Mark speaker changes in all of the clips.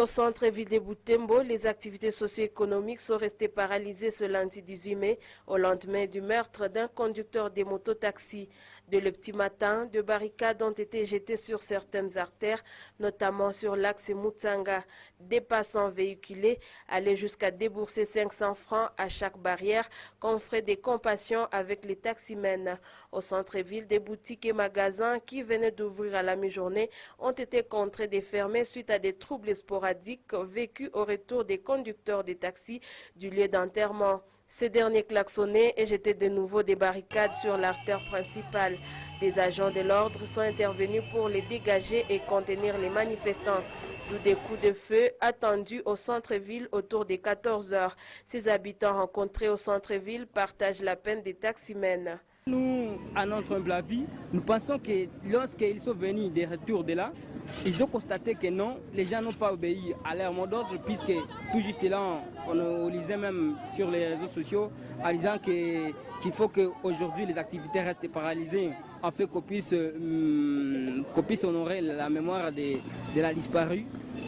Speaker 1: au centre-ville de Butembo, les activités socio-économiques sont restées paralysées ce lundi 18 mai, au lendemain du meurtre d'un conducteur des mototaxis. Dès le petit matin, de barricades ont été jetées sur certaines artères, notamment sur l'axe Mutsanga. Des passants véhiculés allaient jusqu'à débourser 500 francs à chaque barrière, comme frais de compassion avec les taximens. Au centre-ville, des boutiques et magasins qui venaient d'ouvrir à la mi-journée ont été contraints de fermer suite à des troubles sporadiques vécus au retour des conducteurs des taxis du lieu d'enterrement. Ces derniers klaxonnaient et jetaient de nouveau des barricades sur l'artère principale. Des agents de l'ordre sont intervenus pour les dégager et contenir les manifestants. D'où des coups de feu attendus au centre-ville autour des 14 heures. Ces habitants rencontrés au centre-ville partagent la peine des taximens.
Speaker 2: Nous, à notre humble avis, nous pensons que lorsqu'ils sont venus des retours de là, ils ont constaté que non, les gens n'ont pas obéi à leur mot d'ordre, puisque tout juste là, on lisait même sur les réseaux sociaux en disant qu'il faut qu'aujourd'hui les activités restent paralysées afin qu'on puisse honorer la mémoire de la disparue.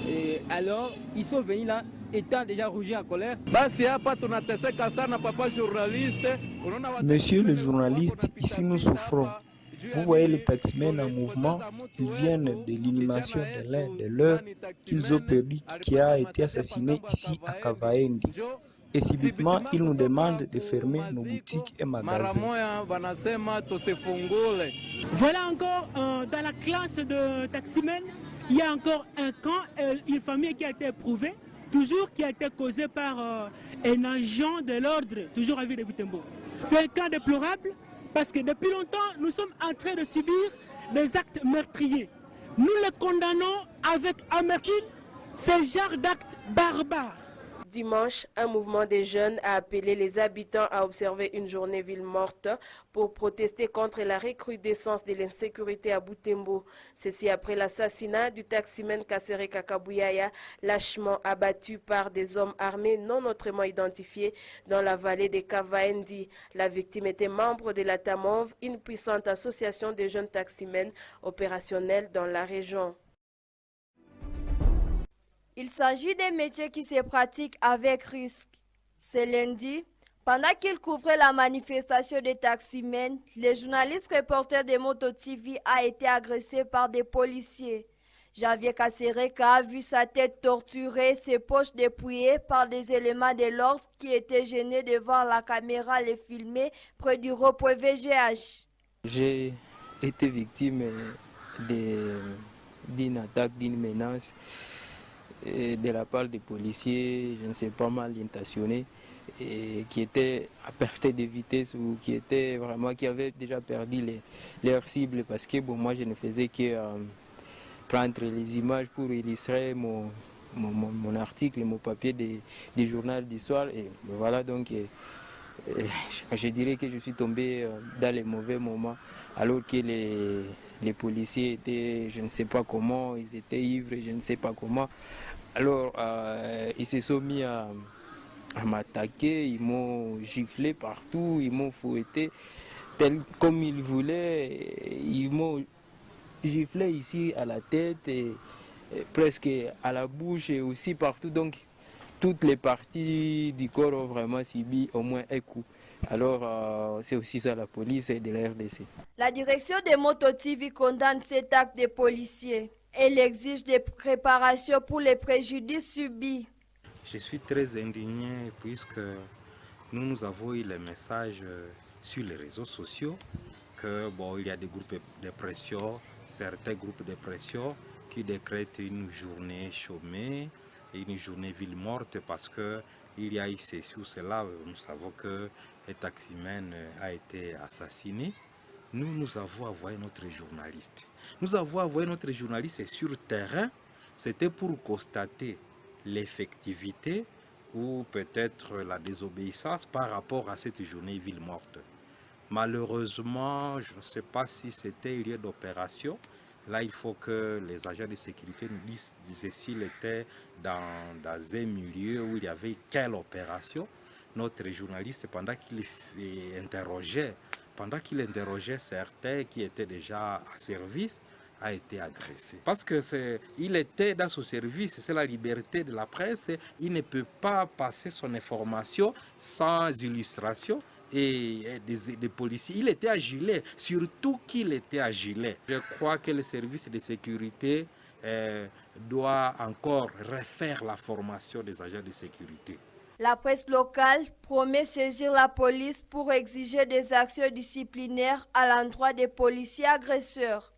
Speaker 2: Et alors, ils sont venus là, étant déjà rougi en colère.
Speaker 3: Monsieur le journaliste, ici nous souffrons. Vous voyez les taximens en mouvement, ils viennent de l'inhumation de l'un de leurs qu'ils ont perdu, qui a été assassiné ici à Kavaendi. Et subitement, ils nous demandent de fermer nos boutiques et magasins.
Speaker 4: Voilà encore, dans la classe de taximens, il y a encore un camp, une famille qui a été éprouvée, toujours qui a été causée par un agent de l'ordre, toujours à ville de Butembo. C'est un cas déplorable parce que depuis longtemps, nous sommes en train de subir des actes meurtriers. Nous les condamnons avec amertume, ces genres d'actes barbares.
Speaker 1: Dimanche, un mouvement des jeunes a appelé les habitants à observer une journée ville morte pour protester contre la recrudescence de l'insécurité à Butembo. Ceci après l'assassinat du taximan Kassere Kakabouyaya, lâchement abattu par des hommes armés non autrement identifiés dans la vallée de Kavaendi. La victime était membre de la TAMOV, une puissante association de jeunes taximens opérationnels dans la région.
Speaker 5: Il s'agit des métiers qui se pratiquent avec risque. Ce lundi, pendant qu'il couvrait la manifestation des taximens, le journaliste reporter de Moto TV a été agressé par des policiers. Javier Kasereka a vu sa tête torturée, ses poches dépouillées par des éléments de l'ordre qui étaient gênés de voir la caméra les filmer près du rond-point VGH.
Speaker 6: J'ai été victime d'une attaque, d'une menace de la part des policiers, je ne sais pas, mal intentionnés, et qui étaient à perte de vitesse ou qui avaient déjà perdu leur cible, parce que bon, moi je ne faisais que prendre les images pour illustrer mon article, mon papier du journal du soir, et voilà donc je dirais que je suis tombé dans les mauvais moments, alors que les policiers étaient, je ne sais pas comment, ils étaient ivres, je ne sais pas comment. Alors, ils se sont mis à m'attaquer, ils m'ont giflé partout, ils m'ont fouetté tel comme ils voulaient. Ils m'ont giflé ici à la tête, et presque à la bouche et aussi partout. Donc, toutes les parties du corps ont vraiment subi au moins un coup. Alors, c'est aussi ça la police et de la RDC.
Speaker 5: La direction de Moto TV condamne cet acte des policiers. Elle exige des réparations pour les préjudices subis.
Speaker 7: Je suis très indigné puisque nous avons eu les messages sur les réseaux sociaux que il y a des groupes de pression, certains groupes de pression qui décrètent une journée chômée et une journée ville morte parce que il y a eu ceci ou cela. Nous savons que le taximan a été assassiné. Nous avons envoyé notre journaliste. Nous avons envoyé notre journaliste sur terrain. C'était pour constater l'effectivité ou peut-être la désobéissance par rapport à cette journée ville morte. Malheureusement, je ne sais pas si c'était lieu d'opération. Là, il faut que les agents de sécurité nous disent s'il était dans un milieu où il y avait quelle opération. Notre journaliste, pendant qu'il interrogeait certains qui étaient déjà à service, a été agressé. Parce qu'il était dans son service, c'est la liberté de la presse, il ne peut pas passer son information sans illustration. Et des policiers, il était à gilet, surtout qu'il était à gilet. Je crois que le service de sécurité doit encore refaire la formation des agents de sécurité.
Speaker 5: La presse locale promet saisir la police pour exiger des actions disciplinaires à l'endroit des policiers agresseurs.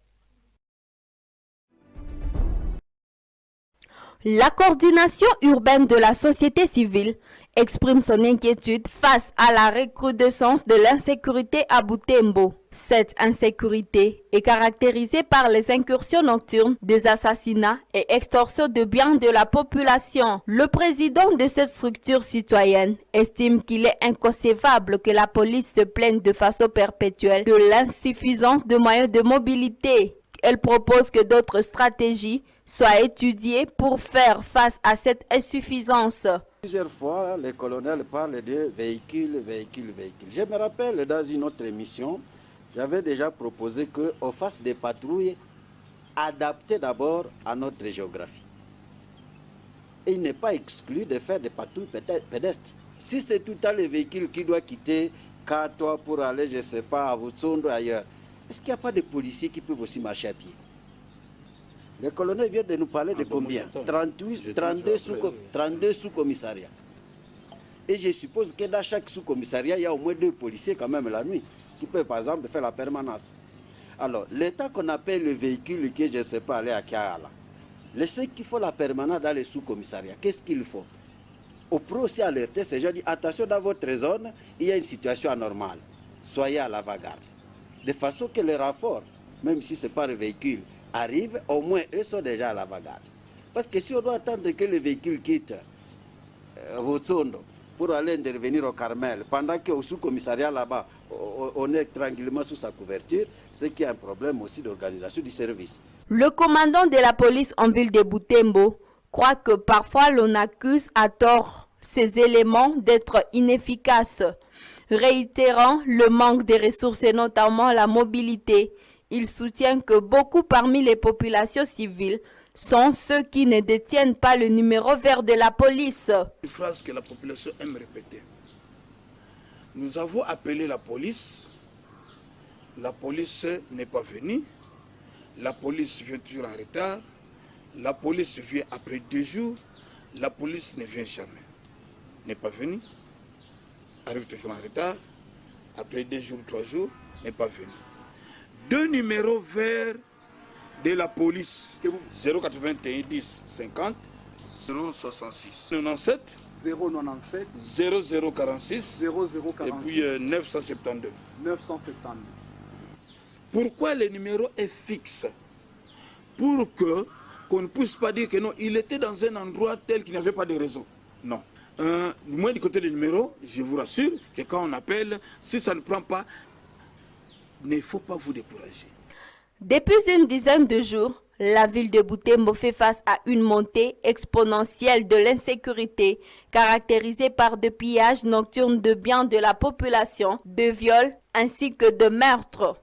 Speaker 8: La coordination urbaine de la société civile exprime son inquiétude face à la recrudescence de l'insécurité à Butembo. Cette insécurité est caractérisée par les incursions nocturnes, des assassinats et extorsions de biens de la population. Le président de cette structure citoyenne estime qu'il est inconcevable que la police se plaigne de façon perpétuelle de l'insuffisance de moyens de mobilité. Elle propose que d'autres stratégies soient étudiées pour faire face à cette insuffisance.
Speaker 9: Plusieurs fois, le colonel parle de véhicules. Je me rappelle, dans une autre émission, j'avais déjà proposé qu'on fasse des patrouilles adaptées d'abord à notre géographie. Et il n'est pas exclu de faire des patrouilles pédestres. Si c'est tout à les véhicules qui doivent quitter Katoa pour aller, je ne sais pas, à Butsondo ailleurs, est-ce qu'il n'y a pas de policiers qui peuvent aussi marcher à pied? Le colonel vient de nous parler de combien? 32 sous-commissariats. Et je suppose que dans chaque sous-commissariat, il y a au moins 2 policiers quand même la nuit, qui peuvent par exemple faire la permanence. Alors, l'état qu'on appelle le véhicule qui, je ne sais pas, aller à Kiala, ceux qui font la permanence dans les sous-commissariats, qu'est-ce qu'il faut? Au pro aussi alerter ces gens, dit attention, dans votre zone, il y a une situation anormale. Soyez à l'avant-garde. De façon que les renforts, même si ce n'est pas le véhicule, arrivent, au moins eux sont déjà à l'avant-garde. Parce que si on doit attendre que le véhicule quitte Butsondo pour aller intervenir au Carmel, pendant qu'au sous-commissariat là-bas, on est tranquillement sous sa couverture, c'est qu'il y a un problème aussi d'organisation du service.
Speaker 8: Le commandant de la police en ville de Butembo croit que parfois l'on accuse à tort ces éléments d'être inefficaces. Réitérant le manque de ressources et notamment la mobilité, il soutient que beaucoup parmi les populations civiles sont ceux qui ne détiennent pas le numéro vert de la police.
Speaker 10: Une phrase que la population aime répéter. Nous avons appelé la police n'est pas venue, la police vient toujours en retard, la police vient après 2 jours, la police ne vient jamais. N'est pas venue, arrive toujours en retard, après 2 jours, 3 jours, n'est pas venue. 2 numéros verts de la police, 081 10 50 066 97
Speaker 11: 097
Speaker 10: 0046
Speaker 11: 0046
Speaker 10: et puis 972.
Speaker 11: 972.
Speaker 10: Pourquoi le numéro est fixe? Pour qu'on ne puisse pas dire que non, il était dans un endroit tel qu'il n'y avait pas de réseau. Non. Moi, du côté du numéro, je vous rassure que quand on appelle, si ça ne prend pas, il ne faut pas vous décourager.
Speaker 8: Depuis une dizaine de jours, la ville de Butembo fait face à une montée exponentielle de l'insécurité, caractérisée par des pillages nocturnes de biens de la population, de viols ainsi que de meurtres.